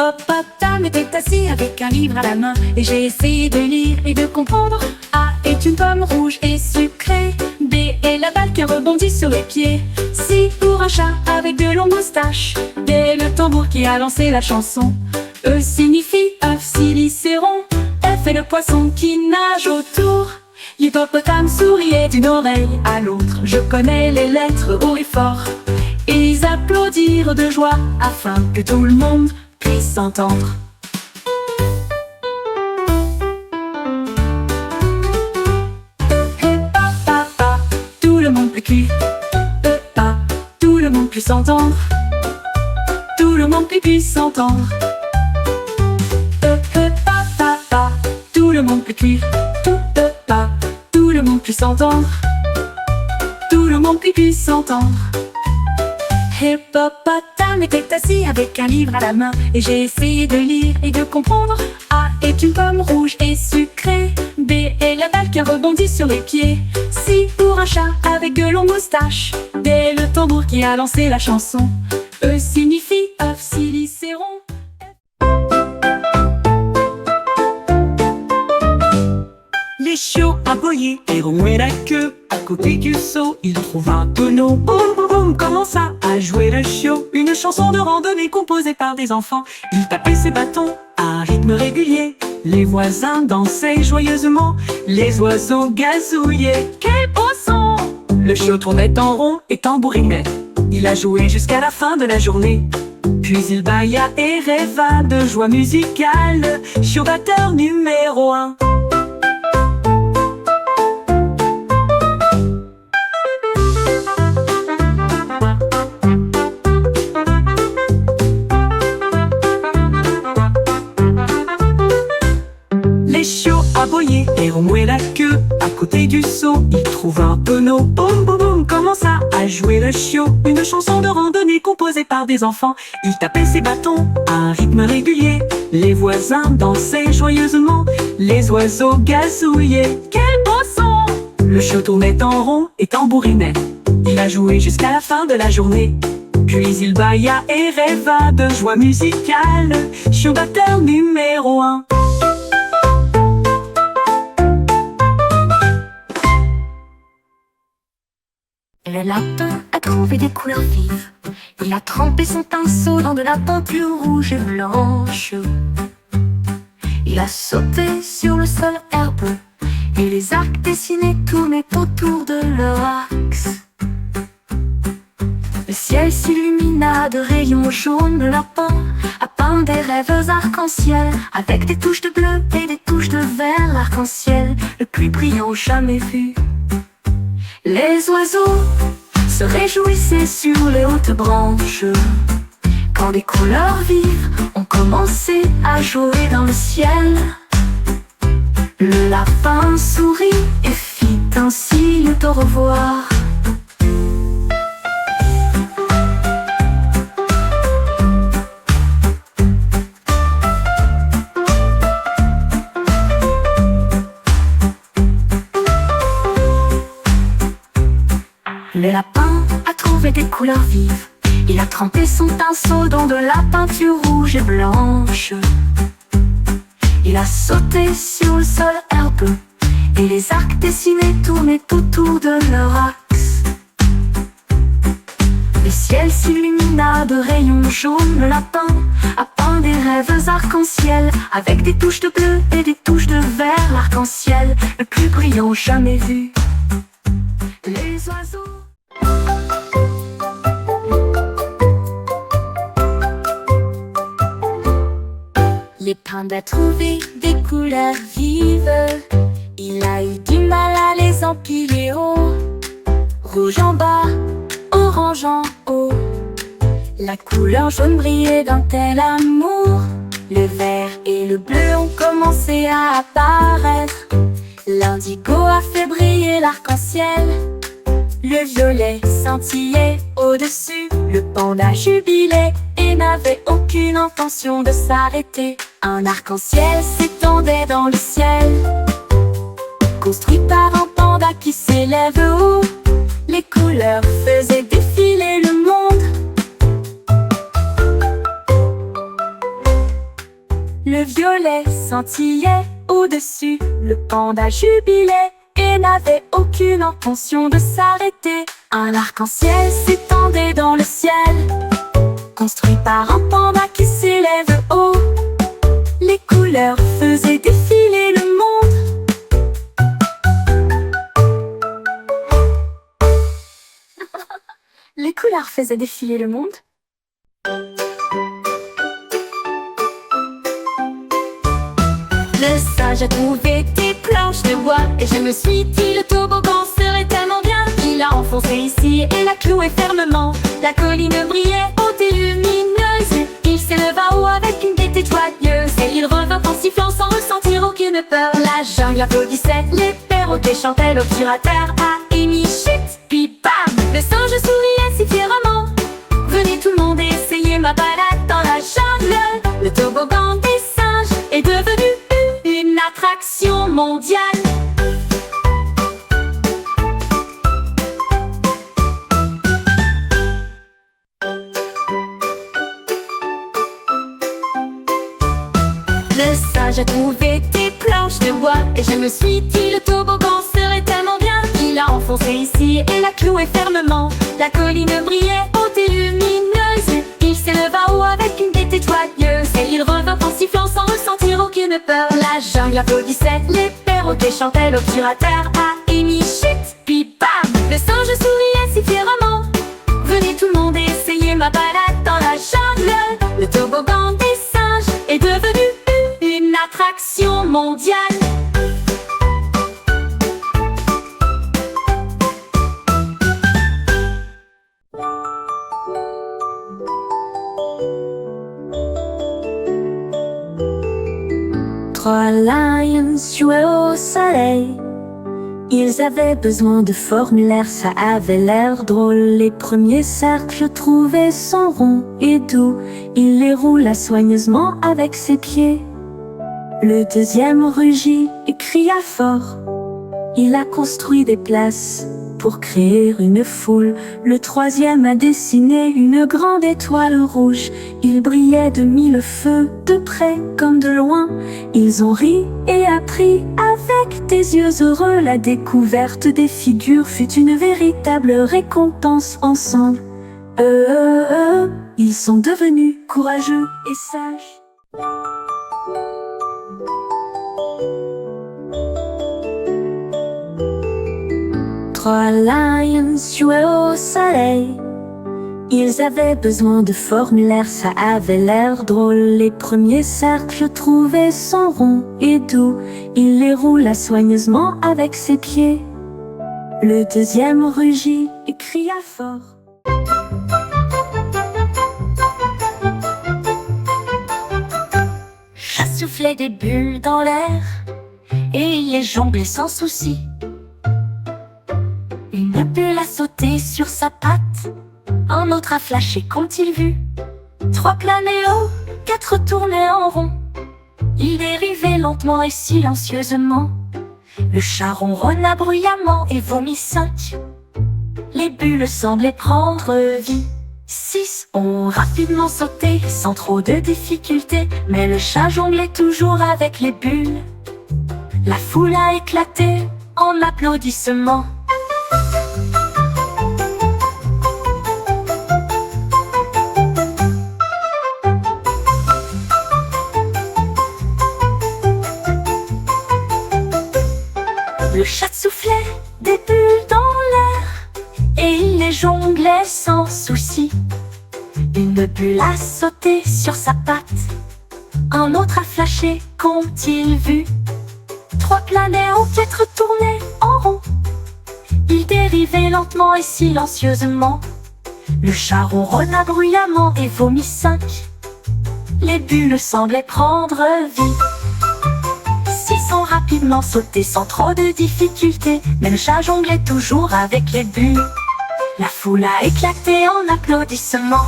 Hippopotame était assis avec un livre à la main, et j'ai essayé de lire et de comprendre. A est une pomme rouge et sucrée. B est la balle qui rebondit sur les pieds. C pour un chat avec de longues moustaches. D le tambour qui a lancé la chanson. E signifie œuf, silicéron. F est le poisson qui nage autour. L'hippopotame souriait d'une oreille à l'autre. Je connais les lettres haut et fort. Et ils applaudirent de joie afin que tout le monde puisse s'entendre. Papa, tout le monde peut crier. Papa, tout le monde puisse s'entendre. Tout le monde puisse s'entendre. Papa, tout le monde peut crier. Papa, tout le monde puisse s'entendre. Tout le monde puisse s'entendre. Hippopotame était assis avec un livre à la main, et j'ai essayé de lire et de comprendre. A est une pomme rouge et sucrée. B est la balle qui rebondit sur les pieds. C pour un chat avec de longues moustaches. D le tambour qui a lancé la chanson. E signifie œuf, silicéron. Les chiots aboyaient et remuaient la queue. À côté du seau, ils trouvent un tonneau. Boum boum boum, commença à jouer le chiot. Une chanson de randonnée composée par des enfants. Il tapait ses bâtons à un rythme régulier. Les voisins dansaient joyeusement. Les oiseaux gazouillaient. Quel beau son! Le chiot tournait en rond et tambourinait. Il a joué jusqu'à la fin de la journée. Puis il bâilla et rêva de joie musicale. Chiot batteur numéro 1. Les chiots aboyaient et remuaient la queue. À côté du seau, ils trouvent un tonneau. Boum boum boum, commença à jouer le chiot. Une chanson de randonnée composée par des enfants. Il tapait ses bâtons à un rythme régulier. Les voisins dansaient joyeusement. Les oiseaux gazouillaient. Quel beau son! Le chiot tournait en rond et tambourinait. Il a joué jusqu'à la fin de la journée. Puis il bâilla et rêva de joie musicale. Chiot batteur numéro 1. Le lapin a trouvé des couleurs vives. Il a trempé son pinceau dans de la peinture rouge et blanche. Il a sauté sur le sol herbeux, et les arcs dessinés tournaient autour de leur axe. Le ciel s'illumina de rayons jaunes. Le lapin a peint des rêves arc-en-ciel, avec des touches de bleu et des touches de vert. L'arc-en-ciel le plus brillant jamais vu. Les oiseaux se réjouissaient sur les hautes branches quand des couleurs vives ont commencé à jouer dans le ciel. Le lapin sourit et fit un signe de revoir. Le lapin a trouvé des couleurs vives. Il a trempé son pinceau dans de la peinture rouge et blanche. Il a sauté sur le sol herbeux, et les arcs dessinés tournaient autour de leur axe. Le ciel s'illumina de rayons jaunes. Le lapin a peint des rêves arc-en-ciel, avec des touches de bleu et des touches de vert. L'arc-en-ciel le plus brillant jamais vu. Les oiseaux. Les panda a trouvé des couleurs vives. Il a eu du mal à les empiler haut. Rouge en bas, orange en haut. La couleur jaune brillait d'un tel amour. Le vert et le bleu ont commencé à apparaître. L'indigo a fait briller l'arc-en-ciel. Le violet scintillait au-dessus. Le panda jubilait et n'avait aucune intention de s'arrêter. Un arc-en-ciel s'étendait dans le ciel, construit par un panda qui s'élève haut. Les couleurs faisaient défiler le monde. soleil scintillait au-dessus. Le panda jubilait et n'avait aucune intention de s'arrêter. Un arc-en-ciel s'étendait dans le ciel, construit par un panda qui s'élève haut. Les couleurs faisaient défiler le monde. Les couleurs faisaient défiler le monde. Le singe a trouvé des planches de bois, et je me suis dit le toboggan serait tellement bien. Il a enfoncé ici et l'a cloué fermement. La colline brillait haute et lumineuse. Il s'éleva haut avec une gaieté joyeuse, et il revint en sifflant sans ressentir aucune peur. La jungle applaudissait, les perroquets chantaient, l'obturateur a émis chut, puis bam! Le singe souriait si fièrement. Venez tout le monde essayer ma balade dans la jungle. Le toboggan des singes est devenu une attraction mondiale. Le singe a trouvé des planches de bois, et je me suis dit le toboggan serait tellement bien. Il a enfoncé ici et l'a cloué fermement. La colline brillait haute et lumineuse. Il s'éleva haut avec une gaieté joyeuse, et il revint en sifflant sans ressentir aucune peur. La jungle applaudissait, les perroquets chantaient, l'obturateur a émis chut, puis bam! Le singe souriait si fièrement. Venez tout le monde essayer ma balade dans la jungle. Le toboggan des singes est devenu une attraction mondiale. Trois lions jouaient au soleil. Ils avaient besoin de formulaire, ça avait l'air drôle. Les premiers cercles trouvaient son rond et doux. Il les roula soigneusement avec ses pieds. Le deuxième rugit et cria fort. Il a construit des places pour créer une foule. Le troisième a dessiné une grande étoile rouge. Il brillait de mille feux, de près comme de loin. Ils ont ri et appris avec des yeux heureux. La découverte des figures fut une véritable récompense ensemble. Ils sont devenus courageux et sages. Trois lions jouaient au soleil. Ils avaient besoin de formulaire, ça avait l'air drôle. Les premiers cercles trouvaient son rond et doux. Il les roula soigneusement avec ses pieds. Le deuxième rugit et cria fort. Chat soufflait des bulles dans l'air et il les jonglait sans souci. Une bulle a sauté sur sa patte, un autre a flashé qu'ont-ils vu. Trois planaient haut, quatre tournaient en rond. Il dérivait lentement et silencieusement. Le chat ronronna bruyamment et vomit 5. Les bulles semblaient prendre vie. 6 ont rapidement sauté sans trop de difficultés, mais le chat jonglait toujours avec les bulles. La foule a éclaté en applaudissements. Le chat soufflait des bulles dans l'air et il les jonglait sans souci. Une bulle a sauté sur sa patte, un autre a flashé qu'ont-ils vu. Trois planaient haut, quatre tournaient en rond. Ils dérivaient lentement et silencieusement. Le chat ronronna bruyamment et vomit 5. Les bulles semblaient prendre vie. 6 ont rapidement sauté sans trop de difficultés, mais le chat jonglait toujours avec les bulles. La foule a éclaté en applaudissements.